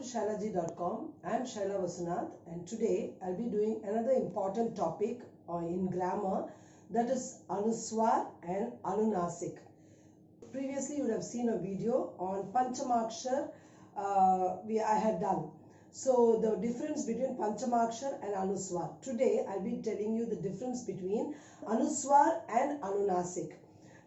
shailaji.com. I am Shaila Vasunath, and today I'll be doing another important topic in grammar, that is Anuswar and Anunasik. Previously you would have seen a video on Panchamakshar I had done. So the difference between Panchamakshar and Anuswar. Today I'll be telling you the difference between Anuswar and Anunasik.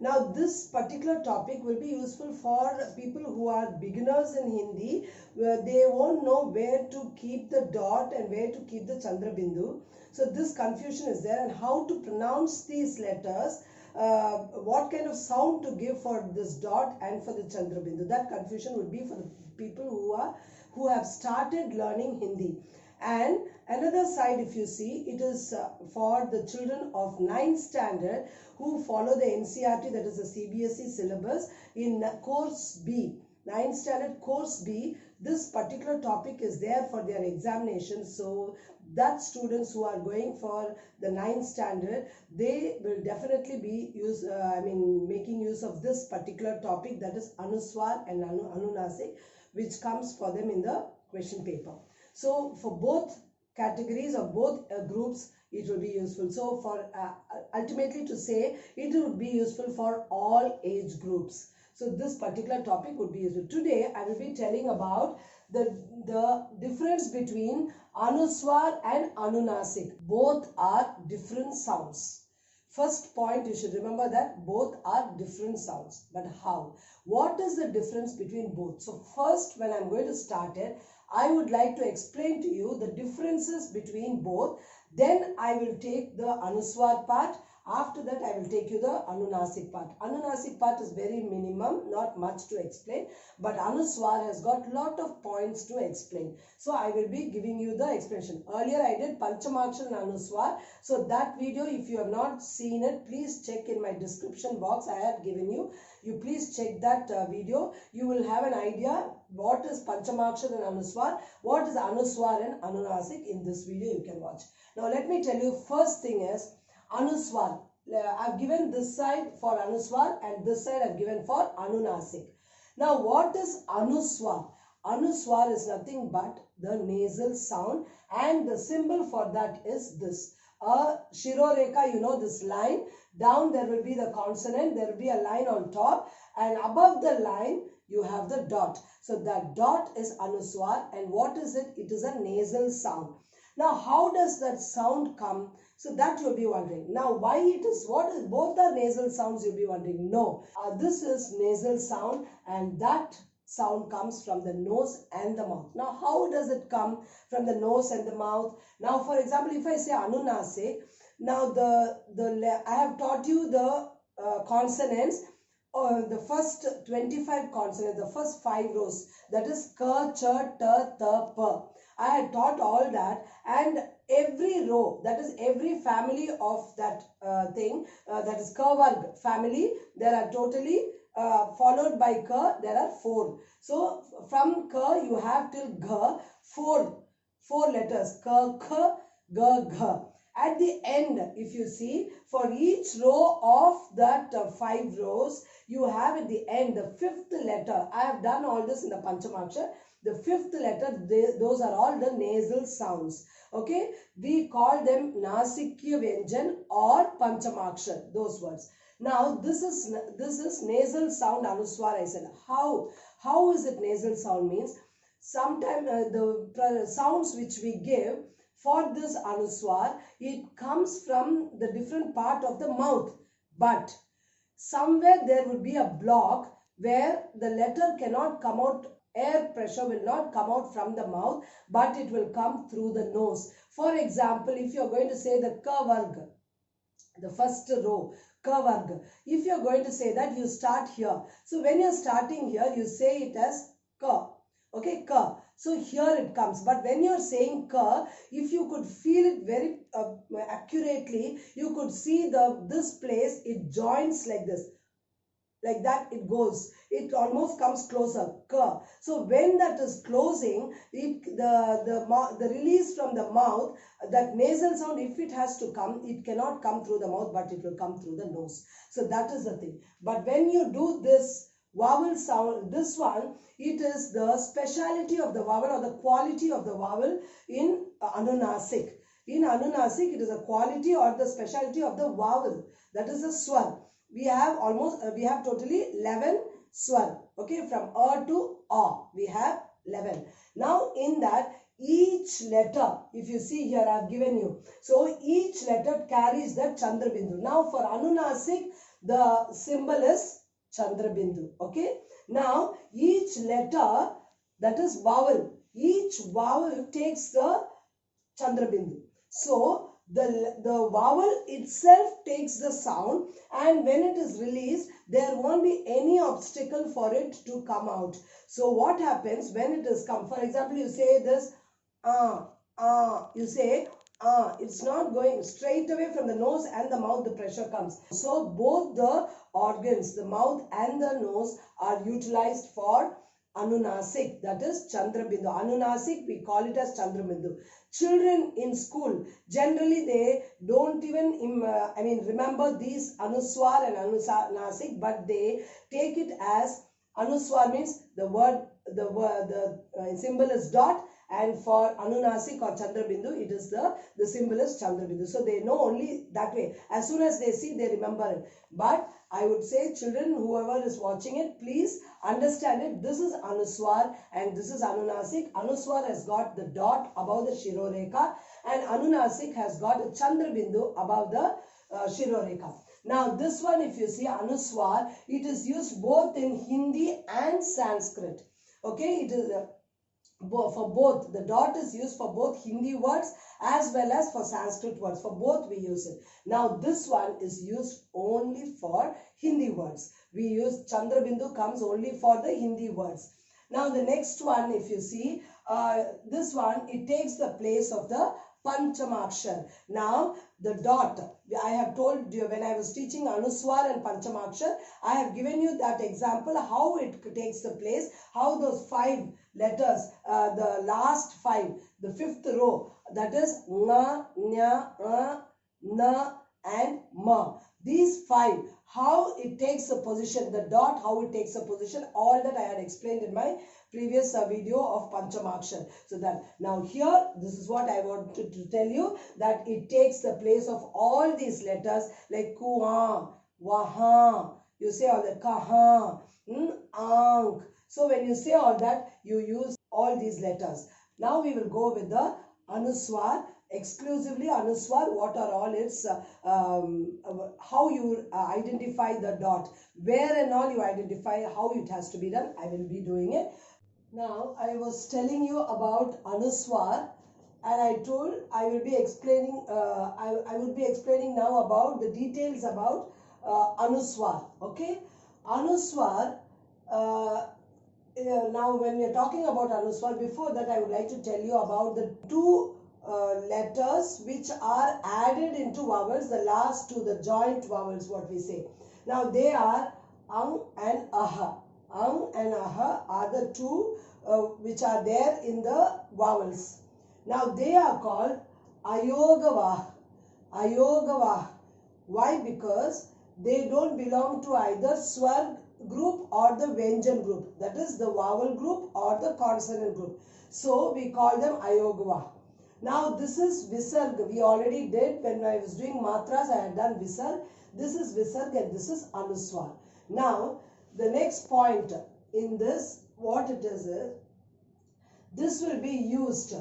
Now this particular topic will be useful for people who are beginners in Hindi, where they won't know where to keep the dot and where to keep the Chandrabindu. So this confusion is there, and how to pronounce these letters, what kind of sound to give for this dot and for the Chandrabindu. That confusion would be for the people who have started learning Hindi. And another side, if you see, it is for the children of 9th standard who follow the NCERT, that is the CBSE syllabus, in course B, 9th standard course B. This particular topic is there for their examination. So that students who are going for the 9th standard, they will definitely be making use of this particular topic, that is Anuswar and Anunasik, which comes for them in the question paper. So for both categories or both groups, it will be useful. So for ultimately to say, it would be useful for all age groups. So this particular topic would be useful. Today I will be telling about the difference between Anuswar and Anunasik. Both are different sounds. First point, you should remember that both are different sounds. But how? What is the difference between both? So first, when I'm going to start it, I would like to explain to you the differences between both. Then I will take the Anuswar part. After that, I will take you the Anunasik part. Anunasik part is very minimum, not much to explain. But Anuswar has got lot of points to explain. So I will be giving you the explanation. Earlier I did Panchamakshar and Anuswar. So that video, if you have not seen it, please check in my description box. I have given you. You please check that video. You will have an idea what is Panchamakshar and Anuswar, what is Anuswar and Anunasik. In this video you can watch. Now let me tell you, first thing is Anuswar. I've given this side for Anuswar and this side I've given for Anunasik. Now what is Anuswar? Anuswar is nothing but the nasal sound, and the symbol for that is this. Shiroreka, you know this line. Down there will be the consonant, there will be a line on top, and above the line you have the dot. So that dot is Anuswar, and what is it? It is a nasal sound. Now how does that sound come? So that you'll be wondering. Now why it is, what is, both are nasal sounds, you'll be wondering. No, this is nasal sound, and that sound comes from the nose and the mouth. Now how does it come from the nose and the mouth? Now for example, if I say Anunasik, now I have taught you the consonants, the first 25 consonants, the first 5 rows, that is K, Ch, T, T, P. I had taught all that, and every row, that is every family of that thing, that is K Varg family, there are totally followed by K, there are 4. So from K you have till G, 4 letters, K, K, G, G. At the end, if you see, for each row of that 5 rows, you have at the end the 5th letter. I have done all this in the Panchamakshar. The 5th letter, those are all the nasal sounds. Okay, we call them Nasikya Vyanjan or Panchamakshar, those words. Now this is nasal sound Anuswar. I said, how is it nasal sound? Means sometimes the sounds which we give for this Anuswar, it comes from the different part of the mouth, but somewhere there will be a block where the letter cannot come out. Air pressure will not come out from the mouth, but it will come through the nose. For example, if you are going to say the K Varg, the first row, K Varg, if you are going to say that, you start here. So when you are starting here, you say it as K. Okay, K. So here it comes. But when you are saying K, if you could feel it very accurately, you could see this place, it joins like this. Like that it goes. It almost comes closer. K. So when that is closing, the release from the mouth, that nasal sound, if it has to come, it cannot come through the mouth, but it will come through the nose. So that is the thing. But when you do this vowel sound, this one, it is the speciality of the vowel or the quality of the vowel in Anunasik. In Anunasik, it is a quality or the speciality of the vowel, that is a swar. We have totally 11 swar, okay, from A to A, we have 11. Now in that, each letter, if you see here, I have given you, so each letter carries the Chandrabindu. Now for Anunasik, the symbol is Chandrabindu, okay. Now each letter, that is vowel, each vowel takes the Chandrabindu. So the vowel itself takes the sound, and when it is released, there won't be any obstacle for it to come out. So what happens when it is come, for example, you say this, you say, it's not going straight away from the nose and the mouth, the pressure comes. So both the organs, the mouth and the nose, are utilized for Anunasik, that is Chandrabindu. Anunasik, we call it as Chandrabindu. Children in school, generally they don't even remember these Anuswar and Anunasik, but they take it as Anuswar means the symbol is dot, and for Anunasik or Chandrabindu, it is the symbol is Chandrabindu. So they know only that way. As soon as they see, they remember it. But I would say, children, whoever is watching it, please understand it. This is Anuswar and this is Anunasik. Anuswar has got the dot above the Shiroreka, and Anunasik has got a Chandrabindu above the Shiroreka. Now this one, if you see Anuswar, it is used both in Hindi and Sanskrit. Okay, it is for both. The dot is used for both Hindi words as well as for Sanskrit words. For both we use it. Now this one is used only for Hindi words. We use Chandrabindu comes only for the Hindi words. Now the next one, if you see, this one, it takes the place of the Panchamakshar. Now the dot, I have told you when I was teaching Anuswar and Panchamakshar, I have given you that example how it takes the place, how those 5 letters, the last 5, the 5th row, that is Nga, Nya, Na and Ma. These 5, how it takes a position, the dot, how it takes a position, all that I had explained in my previous video of Panchamakshar. So that now here, this is what I wanted to tell you, that it takes the place of all these letters like Kuha, Waha, you say all that, Kaha, Ank. So when you say all that, you use all these letters. Now we will go with the Anuswar, exclusively Anuswar, what are all its, how you identify the dot, where and all you identify how it has to be done. I will be doing it. Now I was telling you about Anuswar, and I told I will be explaining, I would be explaining now about the details about Anuswar. Okay, Anuswar. Now when we are talking about Anuswar, before that I would like to tell you about the 2 letters which are added into vowels, the last 2, the joint vowels, what we say. Now they are Ang and Aha. Ang and Aha are the 2 which are there in the vowels. Now they are called Ayogavah. Ayogavah. Why? Because they don't belong to either Swar group or the Vyanjan group, that is the vowel group or the consonant group. So we call them Ayogavah. Now this is Visarg. We already did when I was doing Matras, I had done Visarg. This is Visarg and this is Anuswar. Now the next point in this, what it is, this will be used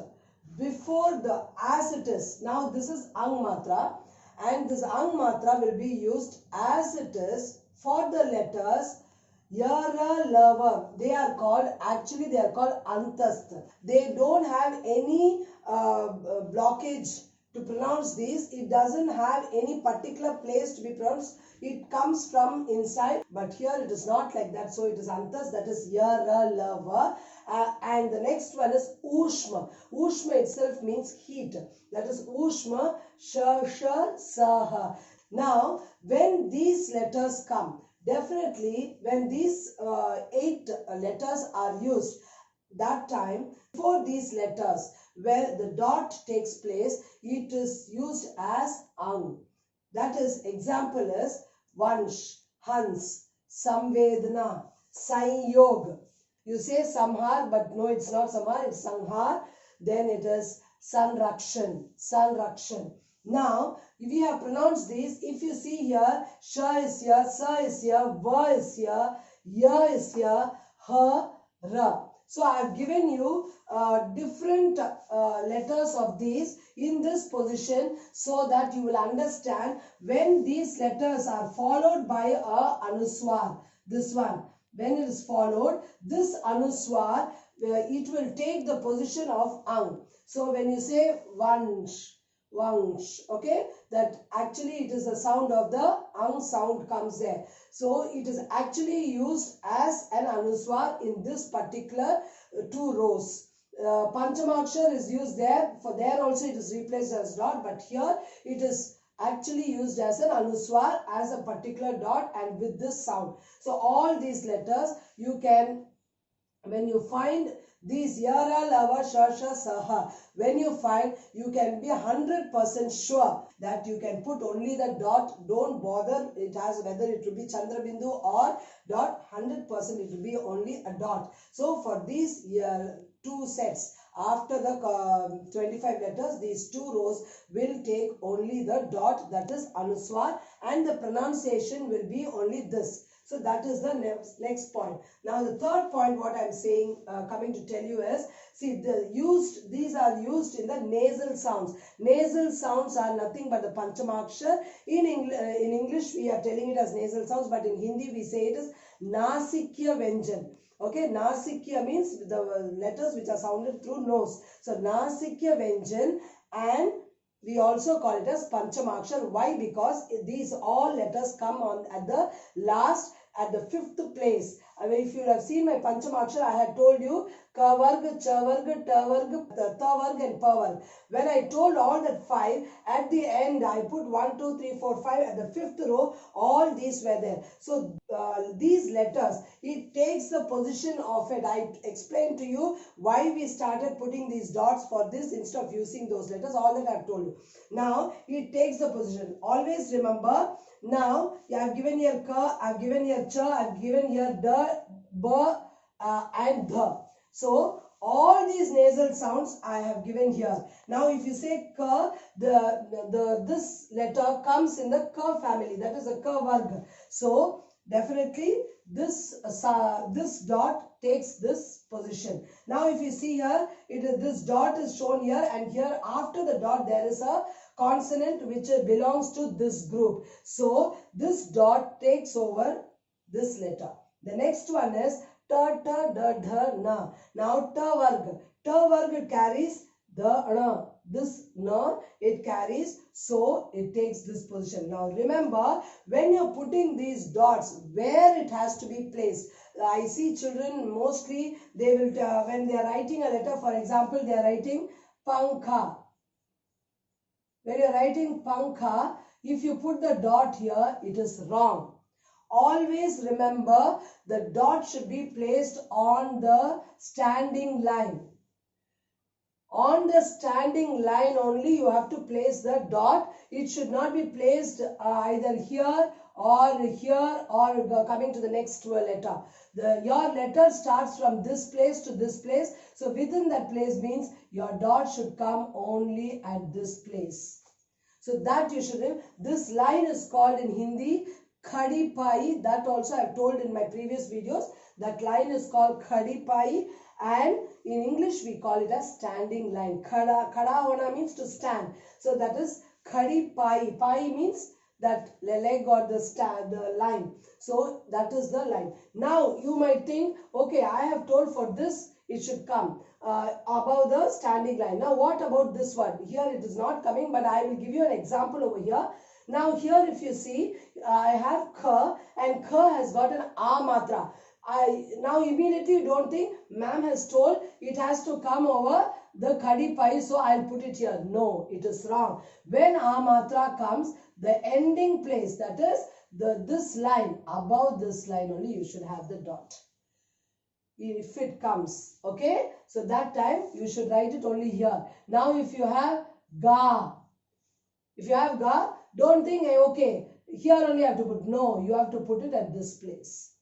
before the, as it is. Now this is Ang Matra, and this Ang Matra will be used as it is for the letters Yara, Lava. They are called, actually they are called Antast. They don't have any blockage to pronounce these. It doesn't have any particular place to be pronounced. It comes from inside, but here it is not like that. So it is Antas, that is Yara, Lava. And the next one is Ushma. Ushma itself means heat. That is Ushma, Shar, Saha. Now, when these letters come, definitely when these 8 letters are used, that time, before these letters, where the dot takes place, it is used as Ang. That is, example is Vansh, Hans, Samvedana, Sanyog. You say Samhar, but no, it's not Samhar, it's Sanghar. Then it is Sanrakshan. Sanrakshan. Now, we have pronounced these. If you see here, Sha is here, Sa is here, Va is here, Ya is here, Ha, Ra. So, I have given you different letters of these in this position so that you will understand when these letters are followed by a Anuswar. This one. When it is followed, this Anuswar, it will take the position of Ang. So, when you say Vansh, Vansh, okay, that actually it is the sound of the Ang sound comes there. So, it is actually used as an Anuswar in this particular two rows. Panchamakshar is used there. For there also it is replaced as dot, but here it is actually used as an Anuswar as a particular dot and with this sound. So all these letters you can, when you find these Yara, Lava, Shasha, Saha, when you find, you can be 100% sure that you can put only the dot. Don't bother it has whether it will be Chandrabindu or dot. 100% it will be only a dot. So for these two sets, after the 25 letters, these two rows will take only the dot, that is Anuswar, and the pronunciation will be only this. So that is the next point. Now the third point what I am saying, coming to tell you is, see these are used in the nasal sounds. Nasal sounds are nothing but the Panchamakshar. In English we are telling it as nasal sounds, but in Hindi we say it is Nasikya Vyanjan. Okay, Nasikya means the letters which are sounded through nose. So Nasikya Vyanjan, and we also call it as Panchamakshar. Why? Because these all letters come on at the last, at the fifth place. I mean, if you have seen my Panchamakshar, I had told you Kavarg, Chavarg, Tavarg, Tavarg and Pavarg. When I told all that five, at the end I put 1, 2, 3, 4, 5 at the fifth row, all these were there. So these letters, it takes the position of it. I explained to you why we started putting these dots for this instead of using those letters. All that I have told you. Now it takes the position. Always remember. Now I have given here Ka, I have given here Cha, I have given here Da, Ba and Dha. So all these nasal sounds I have given here. Now if you say Ka, this letter comes in the Ka family, that is a Ka Varga. So definitely this dot takes this position. Now if you see here, this dot is shown here, and here after the dot there is a consonant which belongs to this group. So this dot takes over this letter. The next one is Ta, Ta, Da, Dha, Na. Now Ta Varga. Ta Varga carries the Na. This Na it carries, so it takes this position. Now remember, when you're putting these dots, where it has to be placed. I see children mostly, they will, when they are writing a letter, for example, they are writing Pankha. When you are writing Pankha, if you put the dot here, it is wrong. Always remember, the dot should be placed on the standing line. On the standing line only you have to place the dot. It should not be placed either here or coming to the next letter. Your letter starts from this place to this place. So within that place means your dot should come only at this place. So that you should, this line is called in Hindi Khadi Pai. That also I have told in my previous videos. That line is called Khadi Pai, and in English we call it as standing line. Khada hona means to stand. So that is Khadi Pai. Pai means that leg or the line. So that is the line. Now you might think, okay, I have told for this it should come above the standing line. Now what about this one? Here it is not coming, but I will give you an example over here. Now here if you see, I have Kha, and Kha has got an A matra. Now immediately you don't think, ma'am has told it has to come over the Khadi Pai, so I'll put it here. No, it is wrong. When A matra comes, the ending place, that is this line, above this line only you should have the dot. If it comes, okay? So that time you should write it only here. Now if you have Ga, don't think, okay, here only I have to put. No, you have to put it at this place.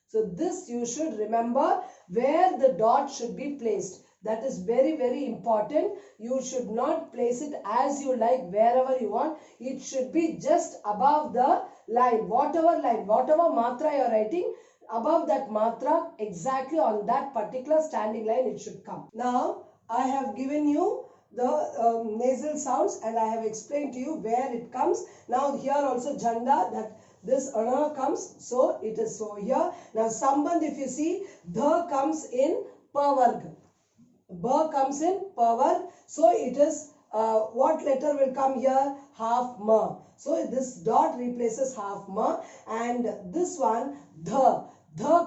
So this you should remember where the dot should be placed. That is very, very important. You should not place it as you like, wherever you want. It should be just above the line, whatever matra you are writing, above that matra, exactly on that particular standing line it should come. Now I have given you the nasal sounds and I have explained to you where it comes. Now here also janda, that this ana comes, so it is so here. Now sambandh, if you see, dha comes in pavarg, ba comes in pavarg, so it is what letter will come here? Half ma. So this dot replaces half ma, and this one dha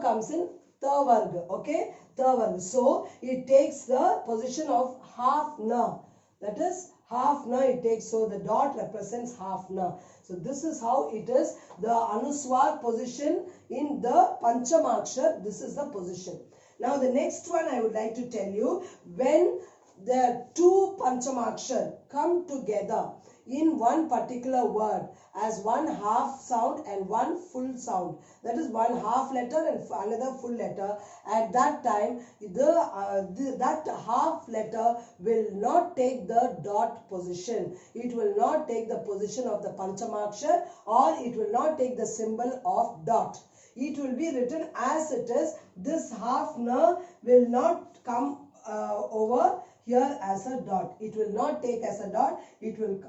comes in tavarg, okay, tavarg. So it takes the position of half na, that is half na it takes, so the dot represents half na. So this is how it is, the anuswar position in the panchamakshar. This is the position. Now the next one I would like to tell you, when the two panchamakshar come together in one particular word as one half sound and one full sound, that is one half letter and another full letter, at that time that half letter will not take the dot position. It will not take the position of the panchamakshar, or it will not take the symbol of dot. It will be written as it is. This half na will not come over here as a dot. It will not take as a dot. It will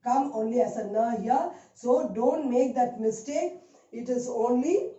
come only as a na here. So don't make that mistake. It is only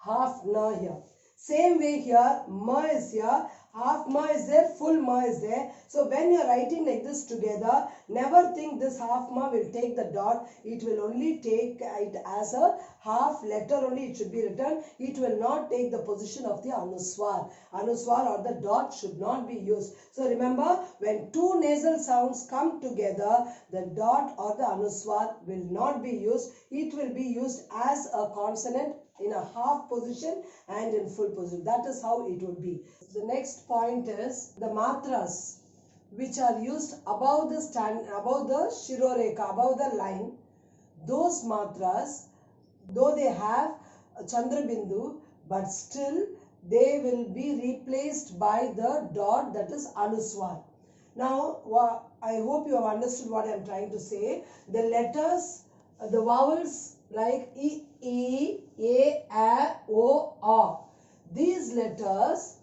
half na here. Same way here, ma is here, half ma is there, full ma is there. So when you are writing like this together, never think this half ma will take the dot. It will only take it as a half letter only it should be written. It will not take the position of the anuswar. Anuswar or the dot should not be used. So remember, when two nasal sounds come together, the dot or the anuswar will not be used. It will be used as a consonant in a half position and in full position. That is how it would be. The next point is the matras which are used above the shiroreka, above the line. Those matras, though they have a chandrabindu, but still they will be replaced by the dot, that is anuswar. Now I hope you have understood what I am trying to say. The letters, the vowels like E, A, O, A. These letters,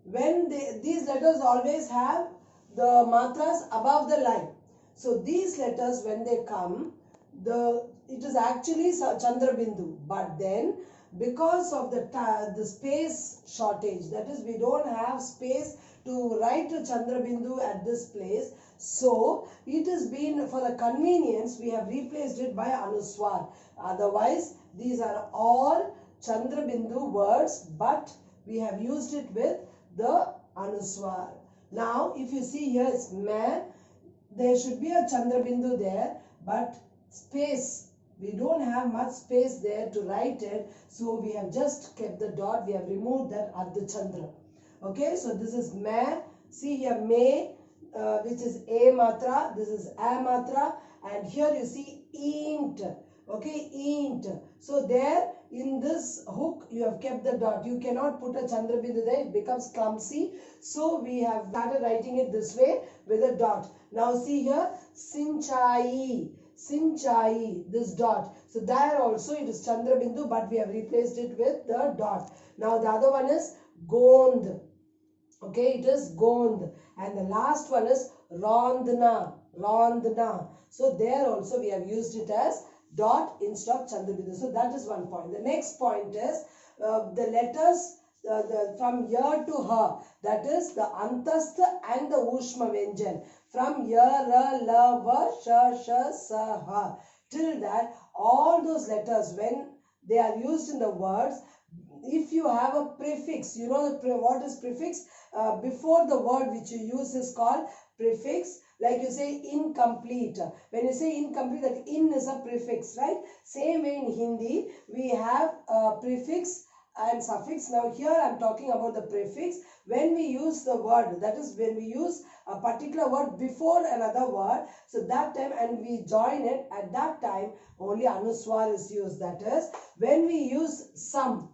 these letters always have the matras above the line. So these letters, when they come, it is actually chandrabindu. But then, because of the space shortage, that is, we don't have space to write a chandrabindu at this place. So it has been, for the convenience, we have replaced it by anuswar. Otherwise, these are all chandrabindu words, but we have used it with the anuswar. Now, if you see here, it's ma. There should be a chandrabindu there, but space, we don't have much space there to write it. So we have just kept the dot. We have removed that Ardha Chandra. Okay, so this is ma. See here, me, which is a matra. This is a matra, and here you see int. Okay, int. So there in this hook you have kept the dot. You cannot put a chandrabindu there. It becomes clumsy. So we have started writing it this way with a dot. Now see here, sinchai. Sinchai, this dot. So there also it is chandrabindu, but we have replaced it with the dot. Now the other one is gond. Okay, it is gond. And the last one is rondna. Rondna. So there also we have used it as dot instead of chandrabindu. So that is one point. The next point is the letters from ya to ha. That is the antastha and the ushma vyanjan. From ya, ra, la, va, sha, sha, sa, ha. Till that, all those letters, when they are used in the words, if you have a prefix, you know what is prefix? Before the word which you use is called prefix. Like you say incomplete. When you say incomplete, that in is a prefix, right? Same way in Hindi, we have a prefix and suffix. Now here I am talking about the prefix. When we use the word, that is when we use a particular word before another word, so that time, and we join it, at that time only anuswar is used. That is, when we use some,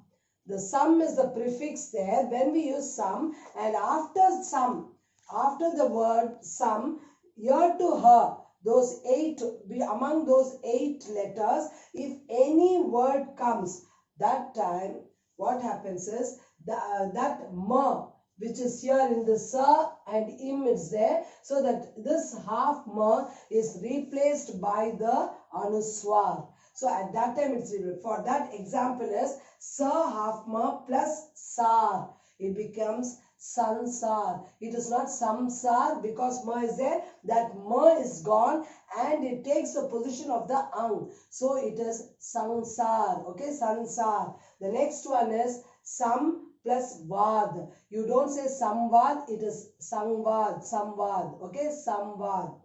The sum is the prefix there. When we use sum, and after sum, after the word sum, here to her, those 8, among those 8 letters, if any word comes, that time what happens is that ma, which is here in the sa and im is there, so that this half ma is replaced by the anuswar. So at that time it's for that example is sa half ma plus sar. It becomes sansar. It is not samsar because ma is there. That ma is gone and it takes the position of the ang. So it is sansar. Okay, sansar. The next one is sam plus vad. You don't say samvad, it is samvad, samvad. Okay, samvad.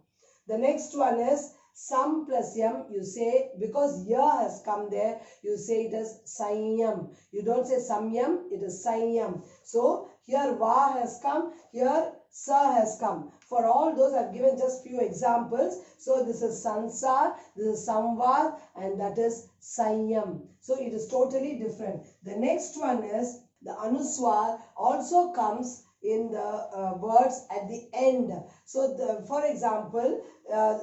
The next one is sam plus yam. You say, because ya has come there, you say it is sanyam. You don't say samyam, it is sanyam. So here va has come, here sa has come. For all those I have given just few examples. So this is sansar, this is samvad, and that is sanyam. So it is totally different. The next one is the anuswar also comes in the words at the end. So for example,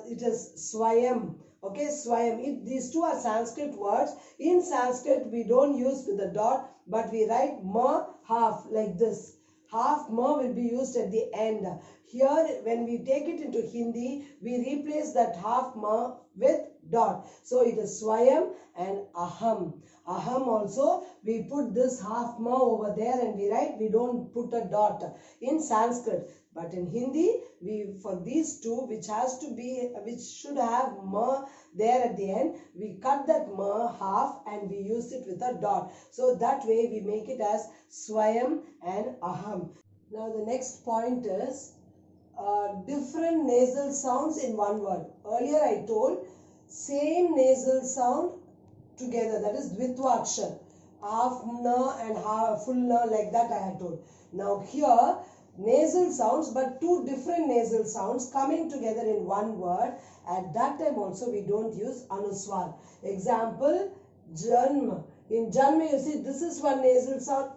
it is swayam. Okay, swayam. These two are Sanskrit words. In Sanskrit, we don't use with a dot, but we write ma half like this. Half ma will be used at the end. Here, when we take it into Hindi, we replace that half ma with dot. So it is swayam and aham. Aham also, we put this half ma over there and we write, we don't put a dot in Sanskrit. But in Hindi, for these two, which should have ma there at the end, we cut that ma half and we use it with a dot. So that way we make it as swayam and aham. Now the next point is different nasal sounds in one word. Earlier I told same nasal sound together, that is dvitva-akshar, half na and half full na, like that I had told. Now here nasal sounds, but two different nasal sounds coming together in one word. At that time also we don't use anuswar. Example, janma. In janma you see this is one nasal sound,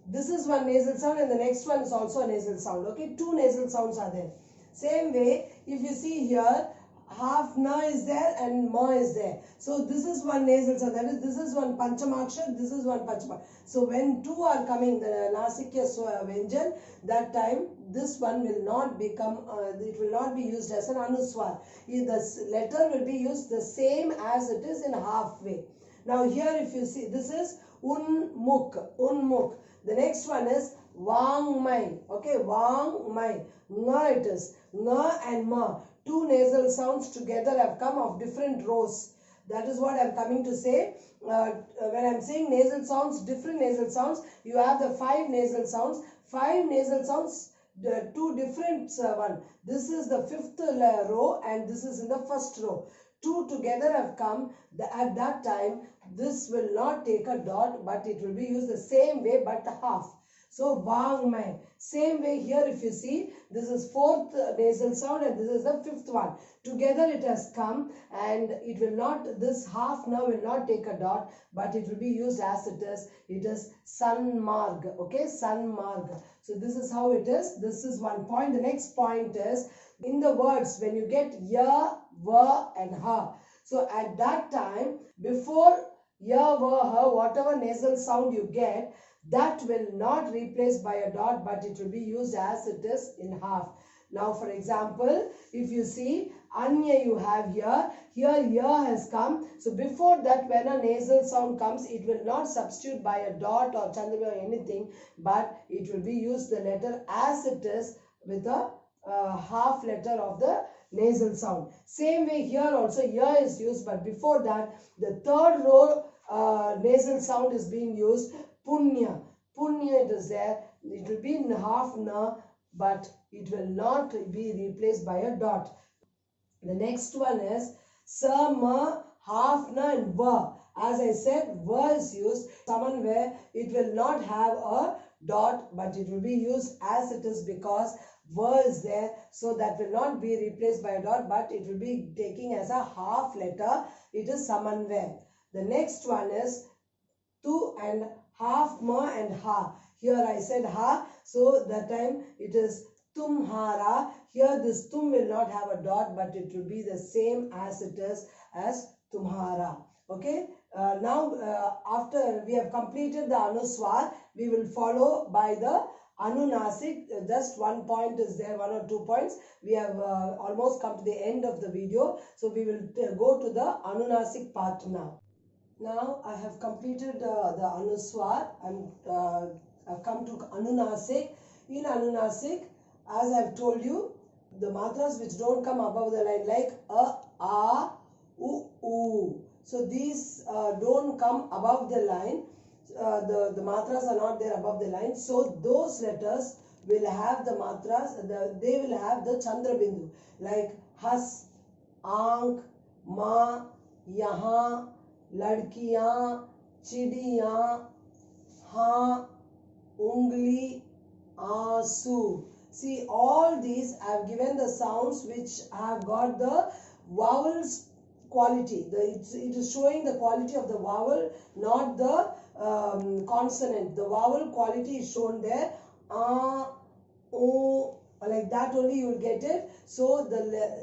this is one nasal sound, and the next one is also a nasal sound. Okay, two nasal sounds are there. Same way, if you see here, half na is there and ma is there. So this is one nasal sound, that is, this is one panchamakshar, this is one panchamakshar. So when two are coming, the nasikya vyanjan, that time this one will not become, it will not be used as an anuswar. The letter will be used the same as it is in halfway. Now here if you see, this is unmukh. The next one is vangmai. Okay, vangmai. Nga it is. Nga and ma. Two nasal sounds together have come of different rows. That is what I am coming to say. When I am saying nasal sounds, different nasal sounds, you have the 5 nasal sounds. 5 nasal sounds, the two different one. This is the 5th row and this is in the 1st row. Two together have come. At that time, this will not take a dot, but it will be used the same way, but half. So, vangmai. Same way here if you see, this is 4th nasal sound and this is the 5th one. Together it has come and it will not, this half now will not take a dot, but it will be used as it is. It is sanmarg. Okay, sanmarg. So, this is how it is. This is one point. The next point is, in the words, when you get ya, va and ha. So, at that time, before ya, va, ha, whatever nasal sound you get, that will not replace by a dot, but it will be used as it is in half. Now, for example, if you see anya you have here ya has come. So, before that, when a nasal sound comes, it will not substitute by a dot or chandra or anything, but it will be used the letter as it is with a half letter of the nasal sound. Same way here also ya is used, but before that, the 3rd row nasal sound is being used. Punya. Punya it is there. It will be in half na, but it will not be replaced by a dot. The next one is sa, ma, half na and va. As I said, va is used. Someone where it will not have a dot, but it will be used as it is because va is there. So that will not be replaced by a dot, but it will be taking as a half letter. It is samanvay. The next one is tu and half ma and ha. Here I said ha, so that time it is tumhara. Here this tum will not have a dot, but it will be the same as it is as tumhara. Okay. Now after we have completed the anuswar, we will follow by the Anunasik. Just one point is there, 1 or 2 points. We have almost come to the end of the video. So we will go to the Anunasik part now. Now I have completed the Anuswar and I've come to Anunasik. In Anunasik, as I've told you, the matras which don't come above the line, like a, u. So these don't come above the line. The matras are not there above the line. So those letters will have the matras, they will have the Chandra Bindu, like has, aank, ma, yahan, ladkiyan, chidiyan, haan, ungli, aansu. See, all these I have given the sounds which have got the vowels quality. It is showing the quality of the vowel, not the consonant. The vowel quality is shown there. Like that only you will get it. So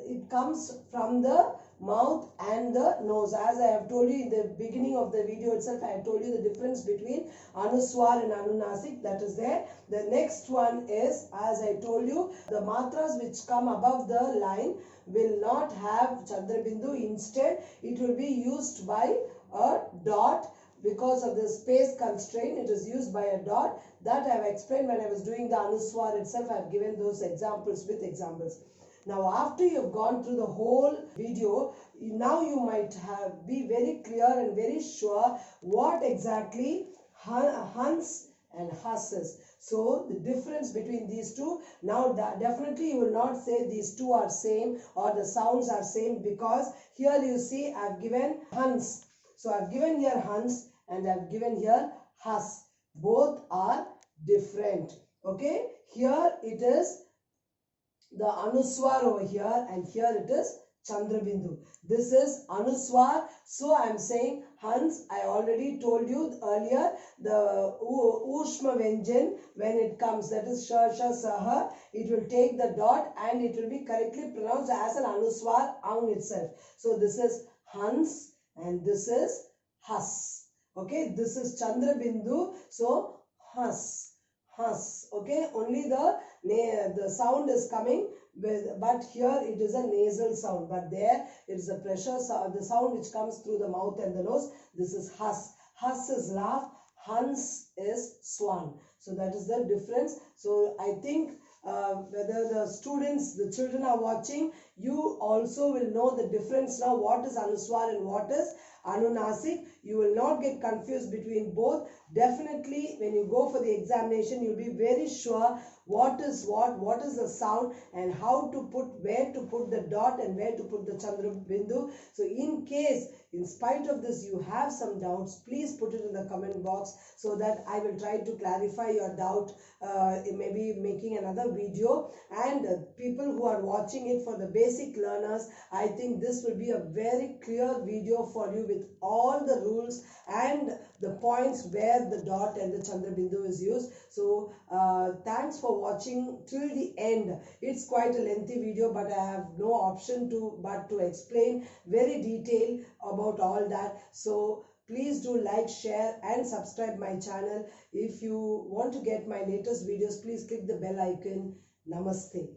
it comes from the mouth and the nose. As I have told you in the beginning of the video itself, I have told you the difference between Anuswar and Anunasik. That is there. The next one is, as I told you, the matras which come above the line will not have Chandra Bindu. Instead, it will be used by a dot. Because of the space constraint, it is used by a dot. That I have explained when I was doing the Anuswar itself. I have given those examples with examples. Now, after you have gone through the whole video, now you might be very clear and very sure what exactly Hans and Has is. So, the difference between these two, now definitely you will not say these two are same or the sounds are same, because here you see I have given Hans. So, I have given here Hans and I have given here Has. Both are different. Okay. Here it is the Anuswar over here, and here it is Chandra Bindu. This is Anuswar. So I am saying Hans. I already told you earlier, the Ushma Vyanjan, when it comes, that is Sha, Saha, it will take the dot and it will be correctly pronounced as an Anuswar Ang itself. So this is Hans and this is Has. Okay, this is Chandra Bindu. So Has. Has. Okay, only the sound is coming with, but here it is a nasal sound, but there it is a pressure sound, the sound which comes through the mouth and the nose. This is Has. Has is laugh, Hans is swan. So that is the difference. So I think whether the students, the children are watching, you also will know the difference now, what is Anuswar and what is Anunasik. You will not get confused between both. Definitely when you go for the examination, you'll be very sure what is the sound and how to put, where to put the dot and where to put the Chandra Bindu. So in case, in spite of this, you have some doubts, please put it in the comment box so that I will try to clarify your doubt, maybe making another video. And people who are watching it, for the basic learners, I think this will be a very clear video for you with all the rules and the points where the dot and the Chandra Bindu is used. So thanks for watching till the end. It's quite a lengthy video, but I have no option but to explain very detailed about all that. So please do like, share and subscribe my channel. If you want to get my latest videos, please click the bell icon. Namaste.